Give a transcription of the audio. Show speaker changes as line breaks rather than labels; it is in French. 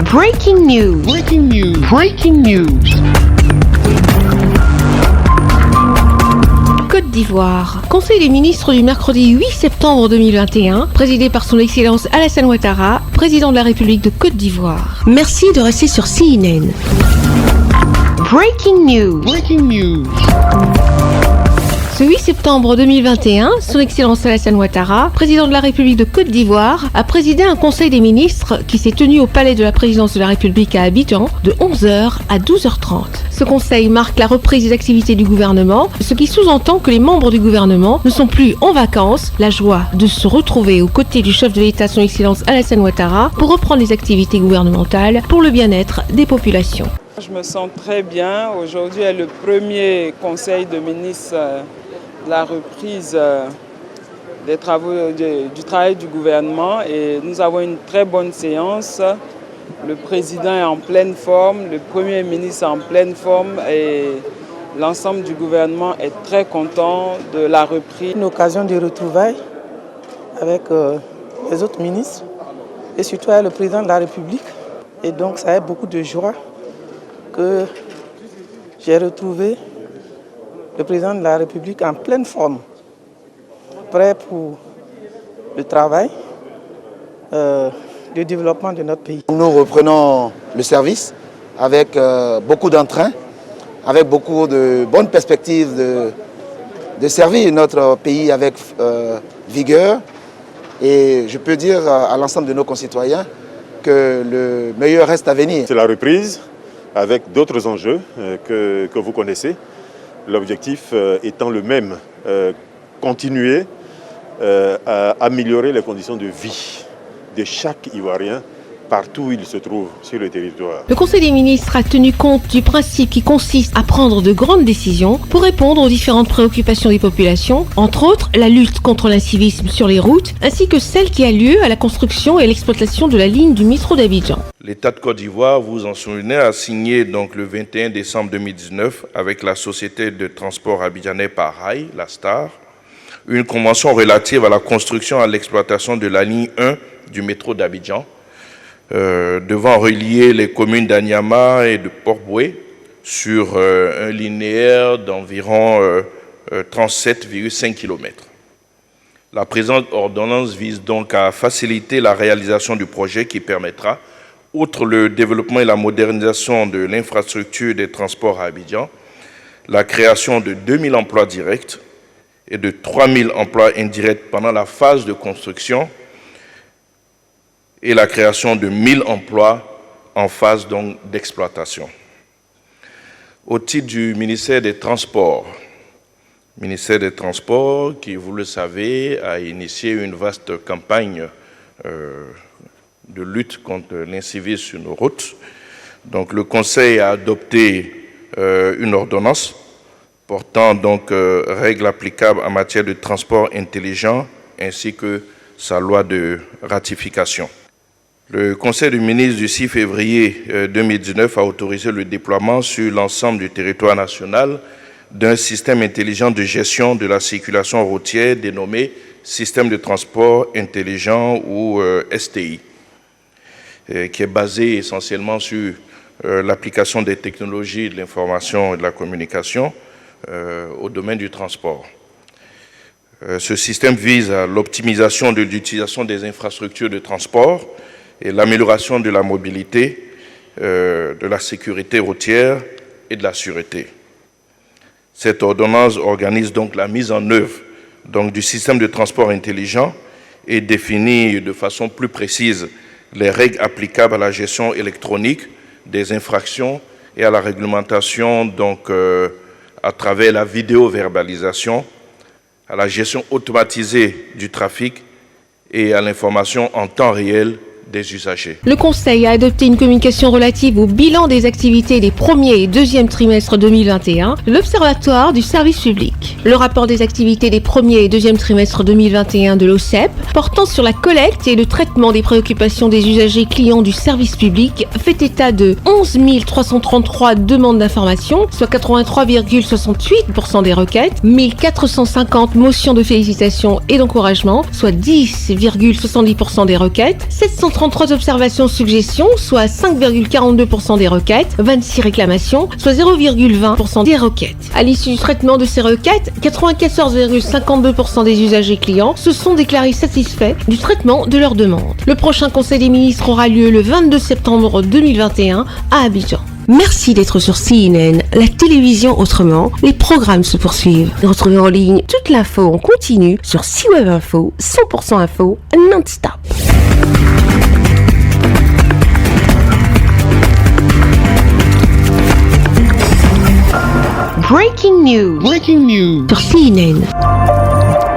Breaking news. Breaking news. Breaking news. Côte d'Ivoire. Conseil des ministres du mercredi 8 septembre 2021, présidé par son Excellence Alassane Ouattara, président de la République de Côte d'Ivoire. Merci de rester sur CNN. Breaking news. Breaking news. Ce 8 septembre 2021, son Excellence Alassane Ouattara, président de la République de Côte d'Ivoire, a présidé un conseil des ministres qui s'est tenu au palais de la présidence de la République à Abidjan de 11h à 12h30. Ce conseil marque la reprise des activités du gouvernement, ce qui sous-entend que les membres du gouvernement ne sont plus en vacances, la joie de se retrouver aux côtés du chef de l'État, son Excellence Alassane Ouattara, pour reprendre les activités gouvernementales pour le bien-être des populations.
Je me sens très bien. Aujourd'hui est le premier conseil de ministres de la reprise des travaux, du travail du gouvernement et nous avons une très bonne séance. Le président est en pleine forme, le premier ministre est en pleine forme et l'ensemble du gouvernement est très content de la reprise.
Une occasion de retrouvailles avec les autres ministres et surtout avec le président de la République. Et donc ça a beaucoup de joie que j'ai retrouvé le président de la République en pleine forme, prêt pour le travail, le développement de notre pays.
Nous reprenons le service avec beaucoup d'entrain, avec beaucoup de bonnes perspectives de servir notre pays avec vigueur. Et je peux dire à l'ensemble de nos concitoyens que le meilleur reste à venir.
C'est la reprise avec d'autres enjeux que vous connaissez. L'objectif étant le même, continuer à améliorer les conditions de vie de chaque Ivoirien partout où il se trouve sur le territoire.
Le Conseil des ministres a tenu compte du principe qui consiste à prendre de grandes décisions pour répondre aux différentes préoccupations des populations, entre autres la lutte contre l'incivisme sur les routes, ainsi que celle qui a lieu à la construction et l'exploitation de la ligne du métro d'Abidjan.
L'État de Côte d'Ivoire, vous en souvenez, a signé donc le 21 décembre 2019 avec la société de transport abidjanais Parail, la STAR, une convention relative à la construction et à l'exploitation de la ligne 1 du métro d'Abidjan, devant relier les communes d'Anyama et de Port-Boué sur un linéaire d'environ 37,5 km. La présente ordonnance vise donc à faciliter la réalisation du projet qui permettra, outre le développement et la modernisation de l'infrastructure des transports à Abidjan, la création de 2000 emplois directs et de 3000 emplois indirects pendant la phase de construction et la création de 1000 emplois en phase d'exploitation. Au titre du ministère des Transports, qui, vous le savez, a initié une vaste campagne de lutte contre l'incivisme sur nos routes. Donc, le Conseil a adopté une ordonnance portant donc règles applicables en matière de transport intelligent ainsi que sa loi de ratification. Le Conseil des ministres du 6 février 2019 a autorisé le déploiement sur l'ensemble du territoire national d'un système intelligent de gestion de la circulation routière dénommé Système de transport intelligent ou STI, qui est basé essentiellement sur l'application des technologies de l'information et de la communication au domaine du transport. Ce système vise à l'optimisation de l'utilisation des infrastructures de transport et l'amélioration de la mobilité, de la sécurité routière et de la sûreté. Cette ordonnance organise donc la mise en œuvre du système de transport intelligent et définit de façon plus précise les règles applicables à la gestion électronique des infractions et à la réglementation à travers la vidéo-verbalisation, à la gestion automatisée du trafic et à l'information en temps réel des usagers.
Le Conseil a adopté une communication relative au bilan des activités des premiers et deuxième trimestres 2021 de l'Observatoire du service public. Le rapport des activités des premiers et deuxième trimestres 2021 de l'OCEP, portant sur la collecte et le traitement des préoccupations des usagers clients du service public, fait état de 11 333 demandes d'information, soit 83,68% des requêtes, 1450 motions de félicitations et d'encouragement, soit 10,70% des requêtes, 733 observations suggestions, soit 5,42% des requêtes, 26 réclamations, soit 0,20% des requêtes. À l'issue du traitement de ces requêtes, 94,52% des usagers clients se sont déclarés satisfaits du traitement de leurs demandes. Le prochain Conseil des ministres aura lieu le 22 septembre 2021 à Abidjan. Merci d'être sur CNN, la télévision autrement. Les programmes se poursuivent. Retrouvez en ligne toute l'info en continu sur C-Web Info, 100% info, non-stop. Breaking news. Sur CNN.